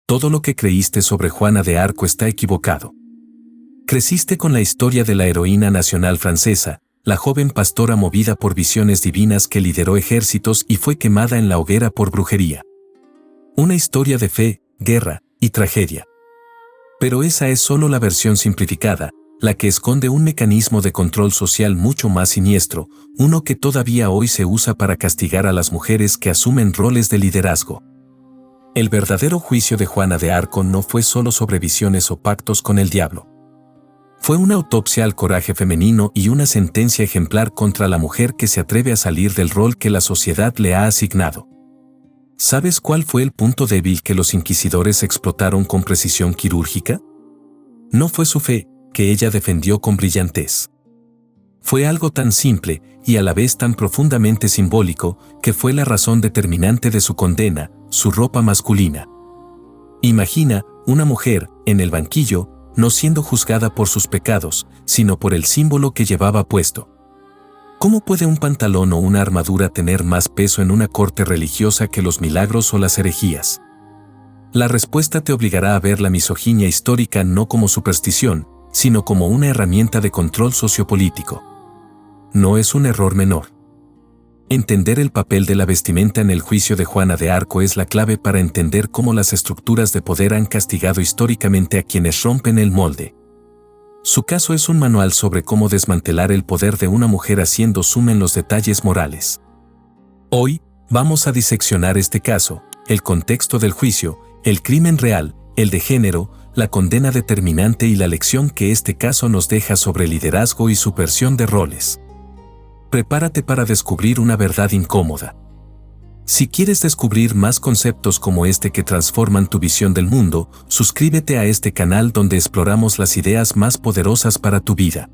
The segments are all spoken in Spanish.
todo lo que creíste sobre Juana de Arco está equivocado. Creciste con la historia de la heroína nacional francesa, la joven pastora movida por visiones divinas que lideró ejércitos y fue quemada en la hoguera por brujería. Una historia de fe, guerra y tragedia. Pero esa es solo la versión simplificada, la que esconde un mecanismo de control social mucho más siniestro, uno que todavía hoy se usa para castigar a las mujeres que asumen roles de liderazgo. El verdadero juicio de Juana de Arco no fue solo sobre visiones o pactos con el diablo. Fue una autopsia al coraje femenino y una sentencia ejemplar contra la mujer que se atreve a salir del rol que la sociedad le ha asignado. ¿Sabes cuál fue el punto débil que los inquisidores explotaron con precisión quirúrgica? No fue su fe, que ella defendió con brillantez. Fue algo tan simple y a la vez tan profundamente simbólico que fue la razón determinante de su condena, su ropa masculina. Imagina una mujer, en el banquillo, no siendo juzgada por sus pecados, sino por el símbolo que llevaba puesto. ¿Cómo puede un pantalón o una armadura tener más peso en una corte religiosa que los milagros o las herejías? La respuesta te obligará a ver la misoginia histórica no como superstición, sino como una herramienta de control sociopolítico. No es un error menor. Entender el papel de la vestimenta en el juicio de Juana de Arco es la clave para entender cómo las estructuras de poder han castigado históricamente a quienes rompen el molde. Su caso es un manual sobre cómo desmantelar el poder de una mujer haciendo zoom en los detalles morales. Hoy, vamos a diseccionar este caso, el contexto del juicio, el crimen real, el de género, la condena determinante y la lección que este caso nos deja sobre liderazgo y subversión de roles. Prepárate para descubrir una verdad incómoda. Si quieres descubrir más conceptos como este que transforman tu visión del mundo, suscríbete a este canal donde exploramos las ideas más poderosas para tu vida.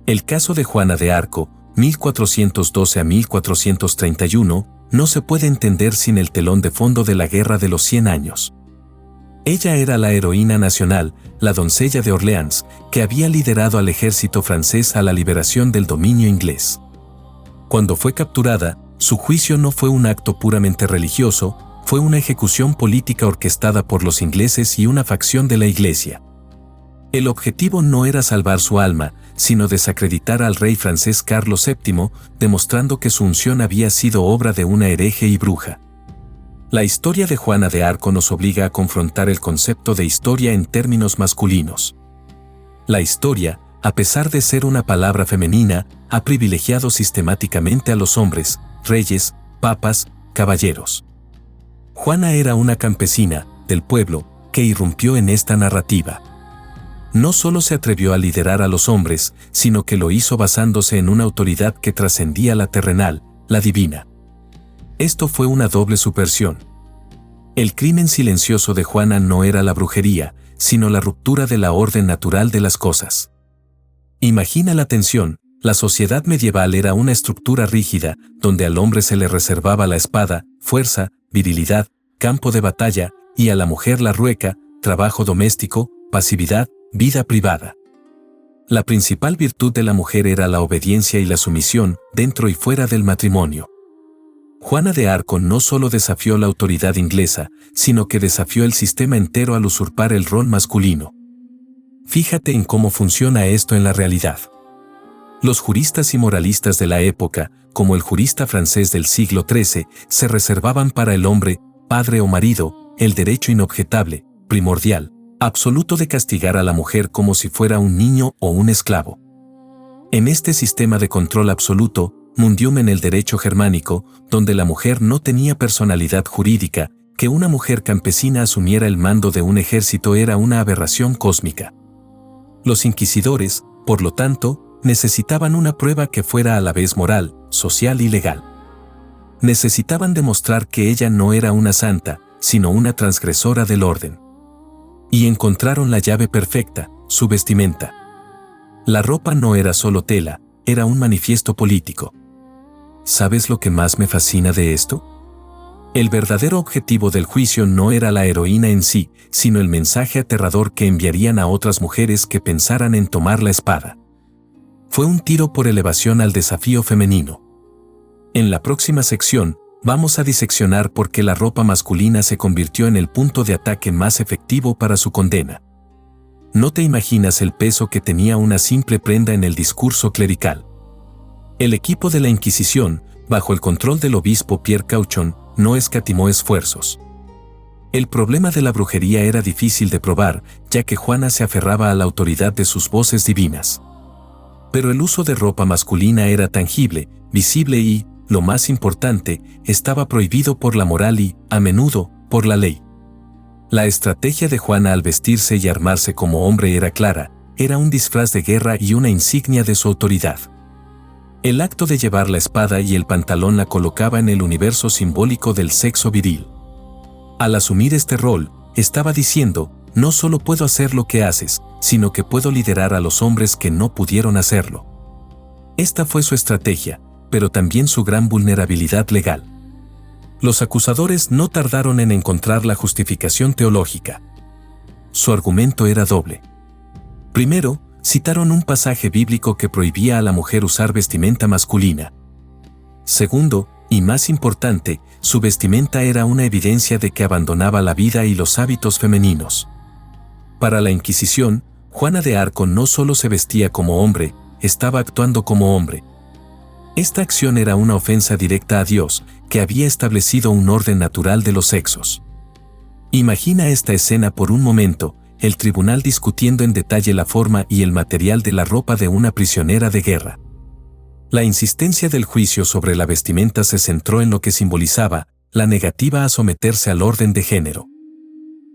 El caso de Juana de Arco, 1412 a 1431, no se puede entender sin el telón de fondo de la Guerra de los 100 años. Ella era la heroína nacional, la doncella de Orleans, que había liderado al ejército francés a la liberación del dominio inglés. Cuando fue capturada, su juicio no fue un acto puramente religioso, fue una ejecución política orquestada por los ingleses y una facción de la Iglesia. El objetivo no era salvar su alma, sino desacreditar al rey francés Carlos VII, demostrando que su unción había sido obra de una hereje y bruja. La historia de Juana de Arco nos obliga a confrontar el concepto de historia en términos masculinos. La historia, a pesar de ser una palabra femenina, ha privilegiado sistemáticamente a los hombres, reyes, papas, caballeros. Juana era una campesina, del pueblo, que irrumpió en esta narrativa. No solo se atrevió a liderar a los hombres, sino que lo hizo basándose en una autoridad que trascendía la terrenal, la divina. Esto fue una doble subversión. El crimen silencioso de Juana no era la brujería, sino la ruptura de la orden natural de las cosas. Imagina la tensión. La sociedad medieval era una estructura rígida, donde al hombre se le reservaba la espada, fuerza, virilidad, campo de batalla, y a la mujer la rueca, trabajo doméstico, pasividad, vida privada. La principal virtud de la mujer era la obediencia y la sumisión, dentro y fuera del matrimonio. Juana de Arco no solo desafió la autoridad inglesa, sino que desafió el sistema entero al usurpar el rol masculino. Fíjate en cómo funciona esto en la realidad. Los juristas y moralistas de la época, como el jurista francés del siglo XIII, se reservaban para el hombre, padre o marido, el derecho inobjetable, primordial, absoluto de castigar a la mujer como si fuera un niño o un esclavo. En este sistema de control absoluto, mundium en el derecho germánico, donde la mujer no tenía personalidad jurídica, que una mujer campesina asumiera el mando de un ejército era una aberración cósmica. Los inquisidores, por lo tanto, necesitaban una prueba que fuera a la vez moral, social y legal. Necesitaban demostrar que ella no era una santa, sino una transgresora del orden. Y encontraron la llave perfecta, su vestimenta. La ropa no era solo tela, era un manifiesto político. ¿Sabes lo que más me fascina de esto? El verdadero objetivo del juicio no era la heroína en sí, sino el mensaje aterrador que enviarían a otras mujeres que pensaran en tomar la espada. Fue un tiro por elevación al desafío femenino. En la próxima sección, Vamos a diseccionar por qué la ropa masculina se convirtió en el punto de ataque más efectivo para su condena. No te imaginas el peso que tenía una simple prenda en el discurso clerical. El equipo de la Inquisición, bajo el control del obispo Pierre Cauchon, no escatimó esfuerzos. El problema de la brujería era difícil de probar, ya que Juana se aferraba a la autoridad de sus voces divinas. Pero el uso de ropa masculina era tangible, visible y, lo más importante, estaba prohibido por la moral y, a menudo, por la ley. La estrategia de Juana al vestirse y armarse como hombre era clara, era un disfraz de guerra y una insignia de su autoridad. El acto de llevar la espada y el pantalón la colocaba en el universo simbólico del sexo viril. Al asumir este rol, estaba diciendo, no solo puedo hacer lo que haces, sino que puedo liderar a los hombres que no pudieron hacerlo. Esta fue su estrategia, pero también su gran vulnerabilidad legal. Los acusadores no tardaron en encontrar la justificación teológica. Su argumento era doble. Primero, citaron un pasaje bíblico que prohibía a la mujer usar vestimenta masculina. Segundo, y más importante, su vestimenta era una evidencia de que abandonaba la vida y los hábitos femeninos. Para la Inquisición, Juana de Arco no solo se vestía como hombre, estaba actuando como hombre. Esta acción era una ofensa directa a Dios, que había establecido un orden natural de los sexos. Imagina esta escena por un momento, el tribunal discutiendo en detalle la forma y el material de la ropa de una prisionera de guerra. La insistencia del juicio sobre la vestimenta se centró en lo que simbolizaba, la negativa a someterse al orden de género.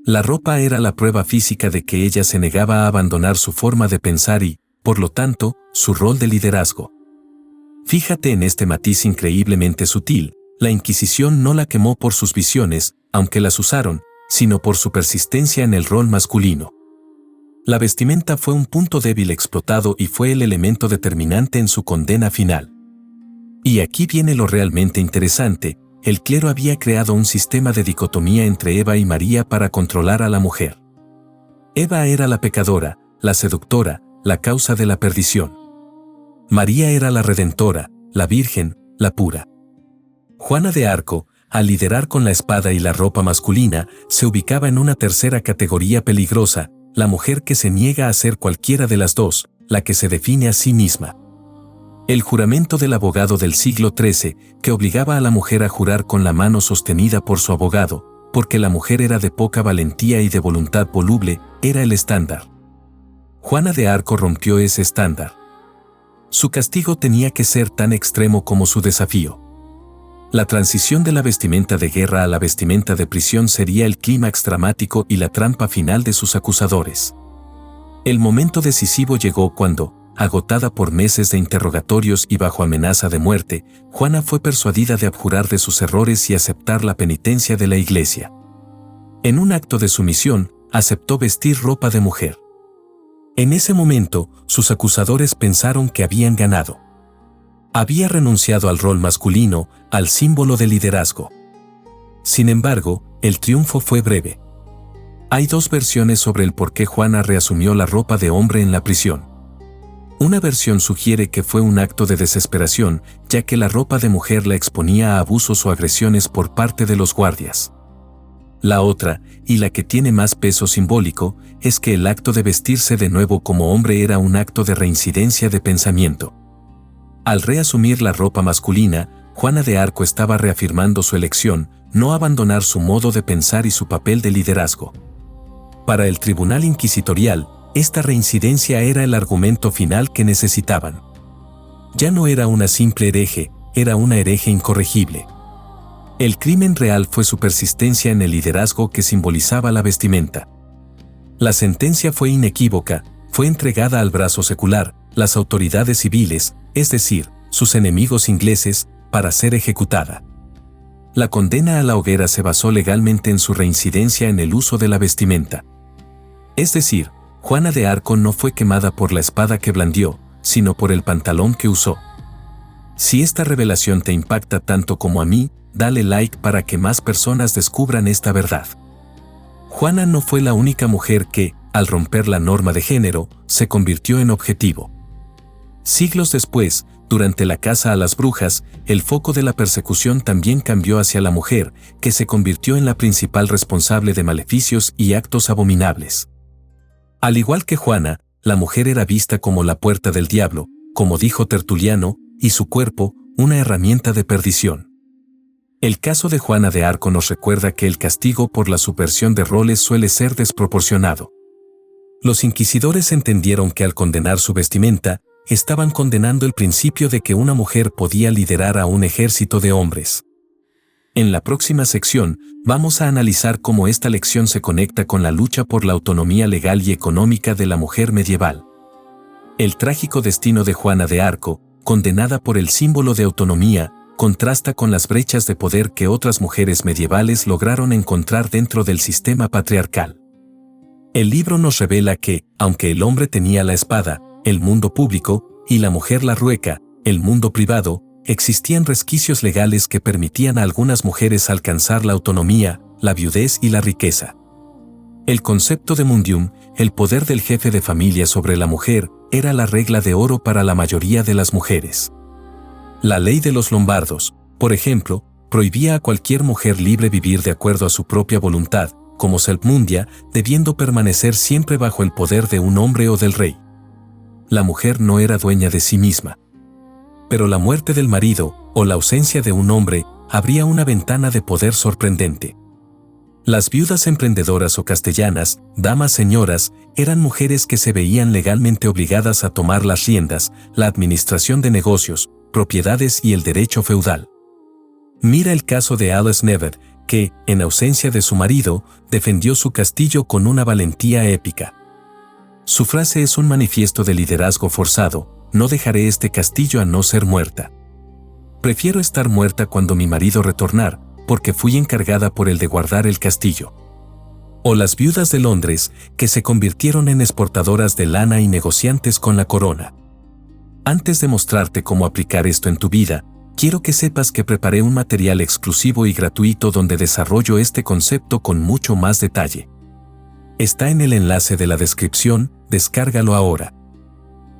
La ropa era la prueba física de que ella se negaba a abandonar su forma de pensar y, por lo tanto, su rol de liderazgo. Fíjate en este matiz increíblemente sutil, la Inquisición no la quemó por sus visiones, aunque las usaron, sino por su persistencia en el rol masculino. La vestimenta fue un punto débil explotado y fue el elemento determinante en su condena final. Y aquí viene lo realmente interesante, el clero había creado un sistema de dicotomía entre Eva y María para controlar a la mujer. Eva era la pecadora, la seductora, la causa de la perdición. María era la redentora, la virgen, la pura. Juana de Arco, al liderar con la espada y la ropa masculina, se ubicaba en una tercera categoría peligrosa, la mujer que se niega a ser cualquiera de las dos, la que se define a sí misma. El juramento del abogado del siglo XIII, que obligaba a la mujer a jurar con la mano sostenida por su abogado, porque la mujer era de poca valentía y de voluntad voluble, era el estándar. Juana de Arco rompió ese estándar. Su castigo tenía que ser tan extremo como su desafío. La transición de la vestimenta de guerra a la vestimenta de prisión sería el clímax dramático y la trampa final de sus acusadores. El momento decisivo llegó cuando, agotada por meses de interrogatorios y bajo amenaza de muerte, Juana fue persuadida de abjurar de sus errores y aceptar la penitencia de la Iglesia. En un acto de sumisión, aceptó vestir ropa de mujer. En ese momento, sus acusadores pensaron que habían ganado. Había renunciado al rol masculino, al símbolo de liderazgo. Sin embargo, el triunfo fue breve. Hay dos versiones sobre el por qué Juana reasumió la ropa de hombre en la prisión. Una versión sugiere que fue un acto de desesperación, ya que la ropa de mujer la exponía a abusos o agresiones por parte de los guardias. La otra, y la que tiene más peso simbólico, es que el acto de vestirse de nuevo como hombre era un acto de reincidencia de pensamiento. Al reasumir la ropa masculina, Juana de Arco estaba reafirmando su elección, no abandonar su modo de pensar y su papel de liderazgo. Para el tribunal inquisitorial, esta reincidencia era el argumento final que necesitaban. Ya no era una simple hereje, era una hereje incorregible. El crimen real fue su persistencia en el liderazgo que simbolizaba la vestimenta. La sentencia fue inequívoca, fue entregada al brazo secular, las autoridades civiles, es decir, sus enemigos ingleses, para ser ejecutada. La condena a la hoguera se basó legalmente en su reincidencia en el uso de la vestimenta. Es decir, Juana de Arco no fue quemada por la espada que blandió, sino por el pantalón que usó. Si esta revelación te impacta tanto como a mí, dale like para que más personas descubran esta verdad. Juana no fue la única mujer que, al romper la norma de género, se convirtió en objetivo. Siglos después, durante la caza a las brujas, el foco de la persecución también cambió hacia la mujer, que se convirtió en la principal responsable de maleficios y actos abominables. Al igual que Juana, la mujer era vista como la puerta del diablo, como dijo Tertuliano, y su cuerpo, una herramienta de perdición. El caso de Juana de Arco nos recuerda que el castigo por la subversión de roles suele ser desproporcionado. Los inquisidores entendieron que al condenar su vestimenta, estaban condenando el principio de que una mujer podía liderar a un ejército de hombres. En la próxima sección, vamos a analizar cómo esta lección se conecta con la lucha por la autonomía legal y económica de la mujer medieval. El trágico destino de Juana de Arco, condenada por el símbolo de autonomía, contrasta con las brechas de poder que otras mujeres medievales lograron encontrar dentro del sistema patriarcal. El libro nos revela que, aunque el hombre tenía la espada, el mundo público, y la mujer la rueca, el mundo privado, existían resquicios legales que permitían a algunas mujeres alcanzar la autonomía, la viudez y la riqueza. El concepto de mundium, el poder del jefe de familia sobre la mujer, era la regla de oro para la mayoría de las mujeres. La ley de los lombardos, por ejemplo, prohibía a cualquier mujer libre vivir de acuerdo a su propia voluntad, como Selpmundia, debiendo permanecer siempre bajo el poder de un hombre o del rey. La mujer no era dueña de sí misma. Pero la muerte del marido, o la ausencia de un hombre, abría una ventana de poder sorprendente. Las viudas emprendedoras o castellanas, damas señoras, eran mujeres que se veían legalmente obligadas a tomar las riendas, la administración de negocios, propiedades y el derecho feudal. Mira el caso de Alice Neville, que, en ausencia de su marido, defendió su castillo con una valentía épica. Su frase es un manifiesto de liderazgo forzado: no dejaré este castillo a no ser muerta. Prefiero estar muerta cuando mi marido retornar, porque fui encargada por él de guardar el castillo. O las viudas de Londres, que se convirtieron en exportadoras de lana y negociantes con la corona. Antes de mostrarte cómo aplicar esto en tu vida, quiero que sepas que preparé un material exclusivo y gratuito donde desarrollo este concepto con mucho más detalle. Está en el enlace de la descripción, descárgalo ahora.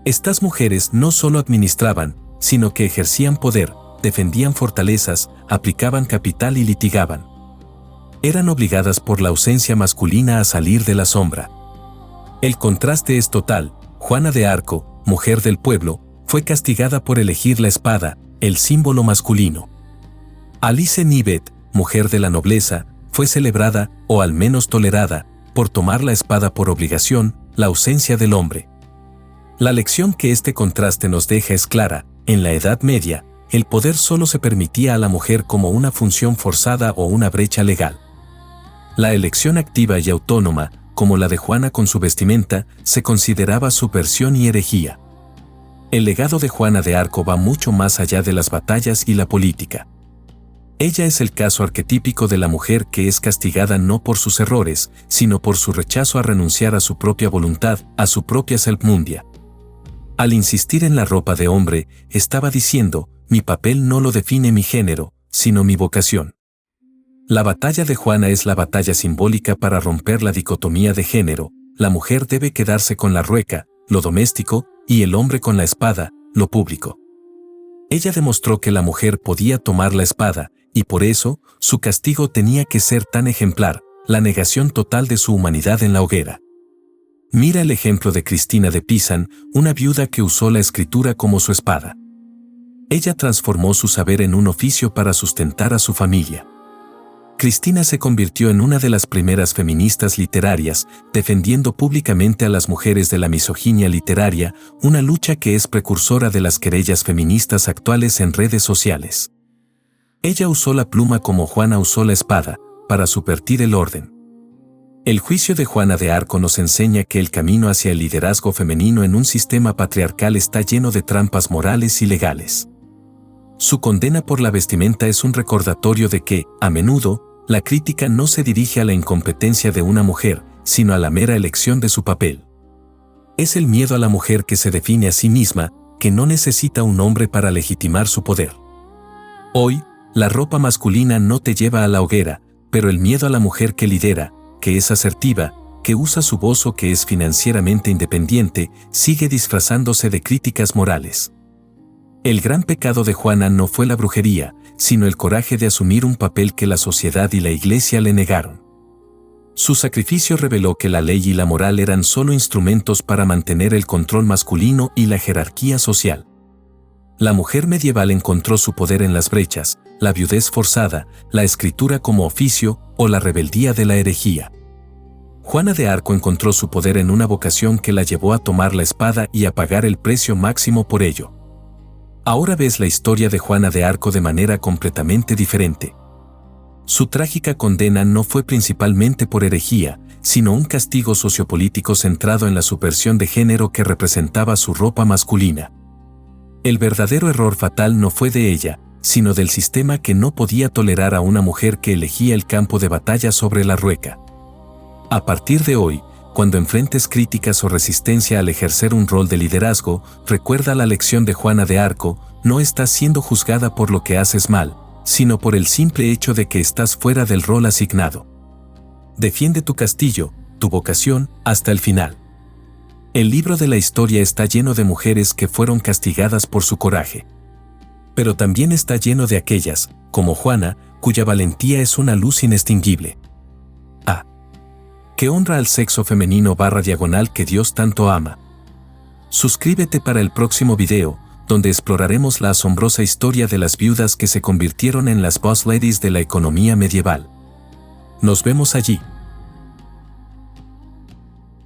Estas mujeres no solo administraban, sino que ejercían poder, defendían fortalezas, aplicaban capital y litigaban. Eran obligadas por la ausencia masculina a salir de la sombra. El contraste es total. Juana de Arco, mujer del pueblo, fue castigada por elegir la espada, el símbolo masculino. Alice Nivet, mujer de la nobleza, fue celebrada, o al menos tolerada, por tomar la espada por obligación, la ausencia del hombre. La lección que este contraste nos deja es clara: en la Edad Media, el poder solo se permitía a la mujer como una función forzada o una brecha legal. La elección activa y autónoma, como la de Juana con su vestimenta, se consideraba subversión y herejía. El legado de Juana de Arco va mucho más allá de las batallas y la política. Ella es el caso arquetípico de la mujer que es castigada no por sus errores, sino por su rechazo a renunciar a su propia voluntad, a su propia Selpmundia. Al insistir en la ropa de hombre, estaba diciendo: mi papel no lo define mi género, sino mi vocación. La batalla de Juana es la batalla simbólica para romper la dicotomía de género: la mujer debe quedarse con la rueca, lo doméstico, y el hombre con la espada, lo público. Ella demostró que la mujer podía tomar la espada, y por eso, su castigo tenía que ser tan ejemplar: la negación total de su humanidad en la hoguera. Mira el ejemplo de Cristina de Pisan, una viuda que usó la escritura como su espada. Ella transformó su saber en un oficio para sustentar a su familia. Cristina se convirtió en una de las primeras feministas literarias, defendiendo públicamente a las mujeres de la misoginia literaria, una lucha que es precursora de las querellas feministas actuales en redes sociales. Ella usó la pluma como Juana usó la espada, para subvertir el orden. El juicio de Juana de Arco nos enseña que el camino hacia el liderazgo femenino en un sistema patriarcal está lleno de trampas morales y legales. Su condena por la vestimenta es un recordatorio de que, a menudo, la crítica no se dirige a la incompetencia de una mujer, sino a la mera elección de su papel. Es el miedo a la mujer que se define a sí misma, que no necesita un hombre para legitimar su poder. Hoy, la ropa masculina no te lleva a la hoguera, pero el miedo a la mujer que lidera, que es asertiva, que usa su voz o que es financieramente independiente, sigue disfrazándose de críticas morales. El gran pecado de Juana no fue la brujería, sino el coraje de asumir un papel que la sociedad y la Iglesia le negaron. Su sacrificio reveló que la ley y la moral eran solo instrumentos para mantener el control masculino y la jerarquía social. La mujer medieval encontró su poder en las brechas, la viudez forzada, la escritura como oficio o la rebeldía de la herejía. Juana de Arco encontró su poder en una vocación que la llevó a tomar la espada y a pagar el precio máximo por ello. Ahora ves la historia de Juana de Arco de manera completamente diferente. Su trágica condena no fue principalmente por herejía, sino un castigo sociopolítico centrado en la subversión de género que representaba su ropa masculina. El verdadero error fatal no fue de ella, sino del sistema que no podía tolerar a una mujer que elegía el campo de batalla sobre la rueca. A partir de hoy, cuando enfrentes críticas o resistencia al ejercer un rol de liderazgo, recuerda la lección de Juana de Arco: no estás siendo juzgada por lo que haces mal, sino por el simple hecho de que estás fuera del rol asignado. Defiende tu castillo, tu vocación, hasta el final. El libro de la historia está lleno de mujeres que fueron castigadas por su coraje. Pero también está lleno de aquellas, como Juana, cuya valentía es una luz inextinguible. Que honra al sexo femenino /diagonal que Dios tanto ama. Suscríbete para el próximo video, donde exploraremos la asombrosa historia de las viudas que se convirtieron en las boss ladies de la economía medieval. Nos vemos allí.